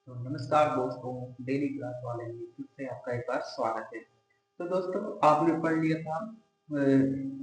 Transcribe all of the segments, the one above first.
तो नमस्कार दोस्तों, डेली क्लास वाले में फिर से आपका एक बार स्वागत है। तो दोस्तों, आपने पढ़ लिया था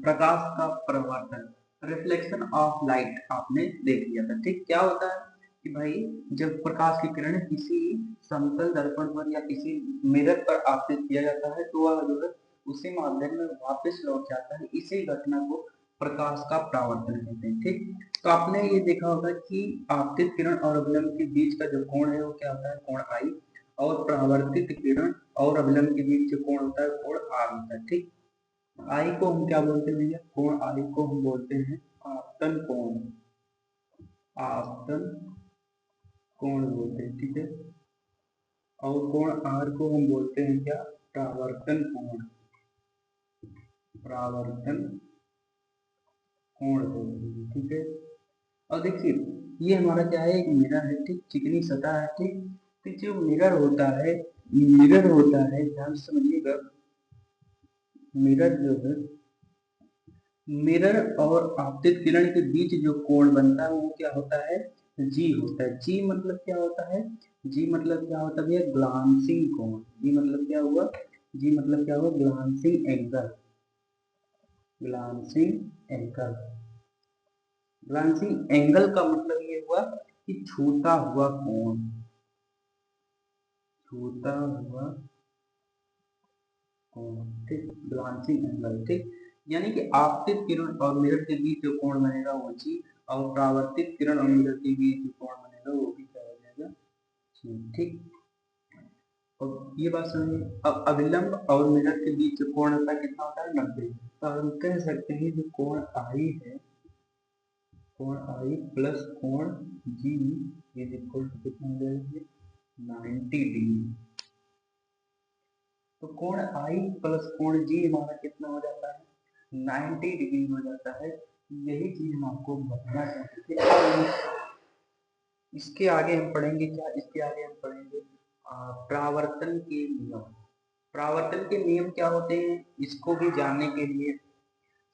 प्रकाश का परावर्तन, रिफ्लेक्शन ऑफ लाइट आपने देख लिया था। ठीक, क्या होता है कि भाई जब प्रकाश की किरण किसी समतल दर्पण पर या किसी मिरर पर आपतित किया जाता है तो वह जो है उसी माध्यम में वापस लौट जाता है। इसी घटना को प्रकाश का परावर्तन कहते हैं। ठीक, तो आपने ये देखा होगा कि आपतित किरण और अभिलंब के बीच का जो कोण है वो क्या होता है, कोण आई। और परावर्तित किरण और अभिलंब के बीच जो कोण होता है कोण आर होता है। ठीक, आई को हम क्या बोलते हैं भैया, कोण आई को हम बोलते हैं आपतन कोण, आपतन कोण बोलते हैं। ठीक है, और कोण आर को हम बोलते हैं क्या, परावर्तन कोण, परावर्तन कोण बोलते हैं। ठीक है, और देखिए ये हमारा क्या है, एक मिरर है। ठीक, चिकनी सतह है। ठीक, तो जो मिरर होता है, मिरर होता है, ध्यान से समझिएगा, मिरर जो है, मिरर और आपतित किरण के बीच जो कोण बनता है वो क्या होता है, जी होता है। जी मतलब क्या होता है, जी मतलब क्या होता है, ग्लांसिंग कोण। जी मतलब क्या हुआ, जी मतलब क्या हुआ, glancing angle, glancing angle. Glancing angle का मतलब ये हुआ कि छूता हुआ कोण, छूता हुआ कोण। ठीक, ग्लांसिंग एंगल। ठीक, यानी कि आपतित किरण और मिरर के बीच जो कोण बनेगा वो जी, और परावर्तित किरण और मिरर के बीच जो कोण बनेगा वो भी क्या हो जाएगा, जी। ठीक, और ये बात समझिए, अब अविलंब और मिरर के बीच जो कोण होता है कितना होता है, 90। तो हम कह सकते हैं जो कोण आई है, कोण आई प्लस कोण जी इज इक्वल टू कितना हो जाएगा, 90 डिग्री। तो कोण आई प्लस कोण जी हमारा कितना हो जाता है, 90 डिग्री हो जाता है। यही चीज हम आपको बताना चाहते थे। इसके आगे हम पढ़ेंगे क्या, इसके आगे हम पढ़ेंगे परावर्तन के नियम। परावर्तन के नियम क्या होते हैं इसको भी जानने के लिए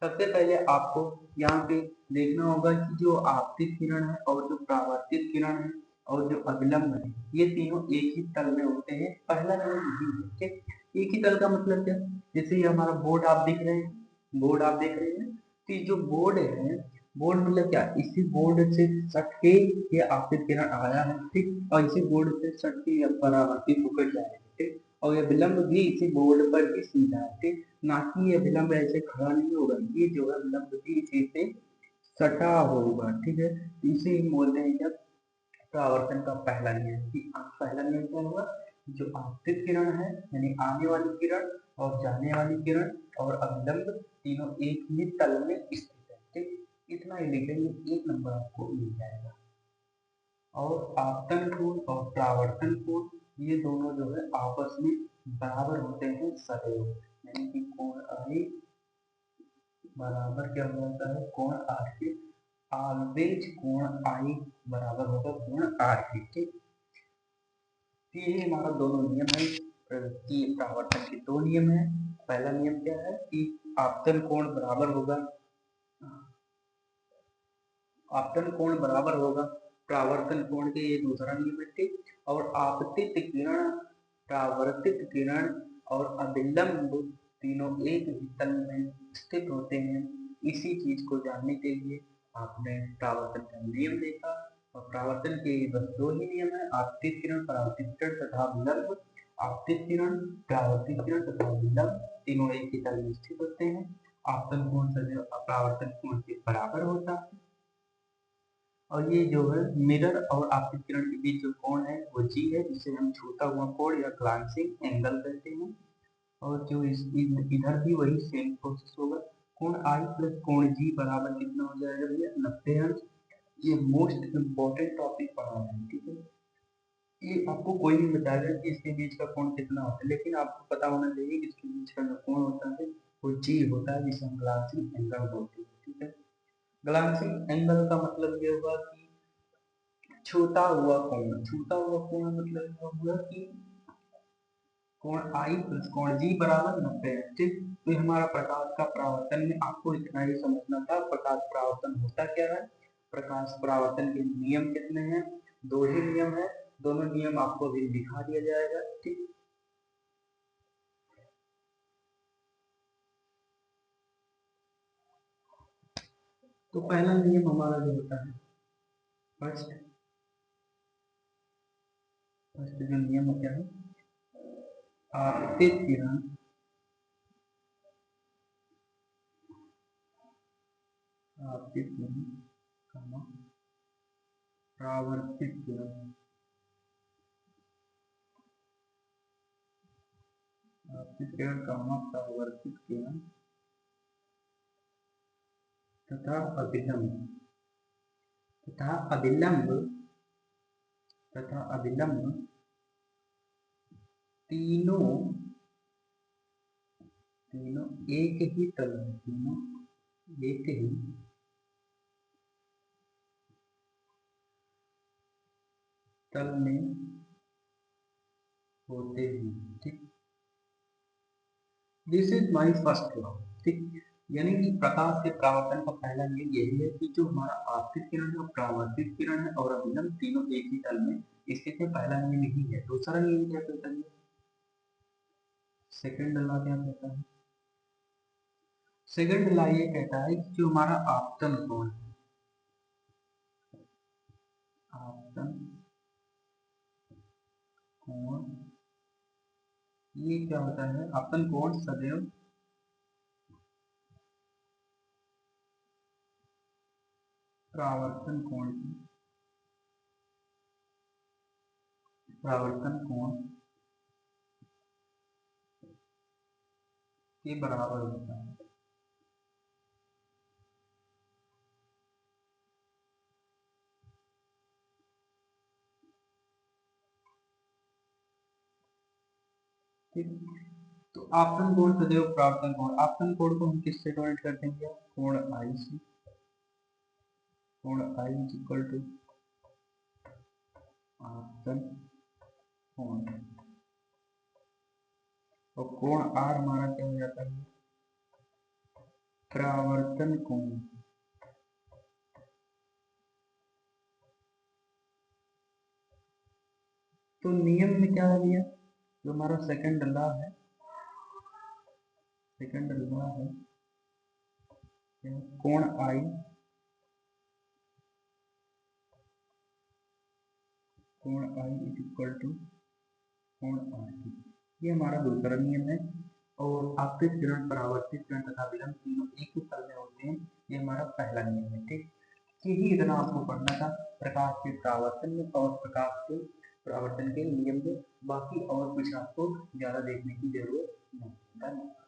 सबसे पहले आपको यहाँ पे देखना होगा कि जो आपतित किरण है और जो परावर्तित किरण है और जो अभिलंब है ये तीनों एक ही तल में होते हैं। पहला नियम यही है। ठीक, एक ही तल का मतलब क्या, जैसे ये हमारा बोर्ड आप देख रहे हैं, बोर्ड आप देख रहे हैं, तो ये जो बोर्ड है, बोर्ड मतलब क्या, इसी बोर्ड से सट के ये आपतित किरण आया है। ठीक, और इसी बोर्ड से सट के परावर्तित होकर जाएगा। ठीक, और ये विलंब भी इसी बोर्ड पर ही सीधा है। ठीक, ना कि ये विलंब ऐसे खड़ा नहीं होगा, ये जो है विलंब भी इसी से सटा होगा। ठीक है, तो इसे हम बोलते हैं क्या, परावर्तन का पहला नियम। कि पहला नियम क्या होगा, जो आपतित किरण है यानी आने वाली किरण और जाने वाली किरण और अभिलंब तीनों एक ही तल में स्थित है। ठीक, इतना ही लिखेंगे, एक नंबर आपको मिल जाएगा। और आपतन कोण और परावर्तन कोण ये दोनों जो है आपस में बराबर होते हैं सदैव, यानी कि कोण आई बराबर क्या हो जाता है, कोण आर के। ऑलवेज कोण आई बराबर होगा कोण आर के। ठीक, ये हमारा दोनों नियम है कि परावर्तन के दो नियम है। पहला नियम क्या है कि आपतन कोण बराबर होगा, आपतन कोण बराबर होगा परावर्तन कोण के, ये दूसरा नियम है। ठीक, और आपतित किरण, परावर्तित किरण और अभिलंब तीनों एक ही तल में स्थित होते हैं। इसी चीज को जानने के लिए आपने परावर्तन का नियम देखा। और परावर्तन के बस दो ही नियम है, आपतित किरण, परावर्तित किरण तथा अभिलंब। आपतित किरण, परावर्तित किरण तथा अभिलंब तीनों एक ही तल में स्थित होते हैं। आपतन कोण सदैव परावर्तन कोण के बराबर होता है। और ये जो है मिरर और आपतित किरण के बीच जो कोण है वो जी है, जिसे हम छूता हुआ कोण या ग्लांसिंग एंगल कहते हैं। और जो इधर भी वही सेम प्रोसेस होगा, कोण आई प्लस कोण जी बराबर कितना हो जाएगा भैया, 90 अंश। ये मोस्ट इम्पोर्टेंट टॉपिक पढ़ा है। ठीक है, ये आपको कोई भी बताएगा कि इसके बीच का कोण कितना होता है, लेकिन आपको पता होना चाहिए कि इसके बीच का जो कोण होता है वो जी होता है, जिसे हम ग्लांसिंग एंगल बोलते हैं। ठीक है, ग्लांसिंग एंगल का मतलब ये होगा कि छूता हुआ कोण, छूता हुआ कोण मतलब ये हुआ कि कोण आई प्लस कोण जी बराबर 90 है। ठीक, तो हमारा प्रकाश का परावर्तन में आपको इतना ही समझना था। प्रकाश परावर्तन होता क्या है, प्रकाश परावर्तन के नियम कितने हैं, दो ही नियम है। दोनों नियम आपको भी दिखा दिया जाएगा। ठीक, तो पहला नियम हमारा जो होता है, फर्स्ट जो नियम क्या है, आपतित किरण परावर्तित किरण, आपतित किरण परावर्तित किरण तथा अभिलंब तीनों एक ही तल में, तीनों एक ही तल में होते हैं। ठीक, this is my first law. ठीक, यानी कि प्रकाश के परावर्तन का पहला नियम यही है कि जो हमारा आपतित किरण है, परावर्तित किरण है और अभिलंब तीनों एक ही तल में स्थित है। पहला नियम यही है। दूसरा नियम क्या कहता है, सेकंड लॉ क्या कहता है, सेकंड लॉ ये कहता है कि जो हमारा आपतन कोण है, आपतन कोण, ये क्या होता है, आपतन कोण सदैव परावर्तन कोण के बराबर होता है। ठीक, तो आपतन कोण सदैव परावर्तन कोण, आपतन कोण को हम किससे डिनोट कर देंगे, कोण आई से, कोण आई इज इक्वल टू आपतन कोण, और कोण आर हमारा क्या हो जाता है, परावर्तन कोण। तो नियम में क्या हो गया, जो हमारा सेकंड लॉ है, कोण आई इज इक्वल टू कोण आर, ये हमारा दूसरा नियम है। और आपतित किरण, परावर्तित किरण तथा विलंब तीनों एक ही तल में होते हैं, ये हमारा पहला नियम है। ठीक, यही इतना आपको पढ़ना था प्रकाश के परावर्तन में और प्रकाश के परावर्तन के नियम में। बाकी और कुछ आपको ज्यादा देखने की जरूरत नहीं। धन्यवाद।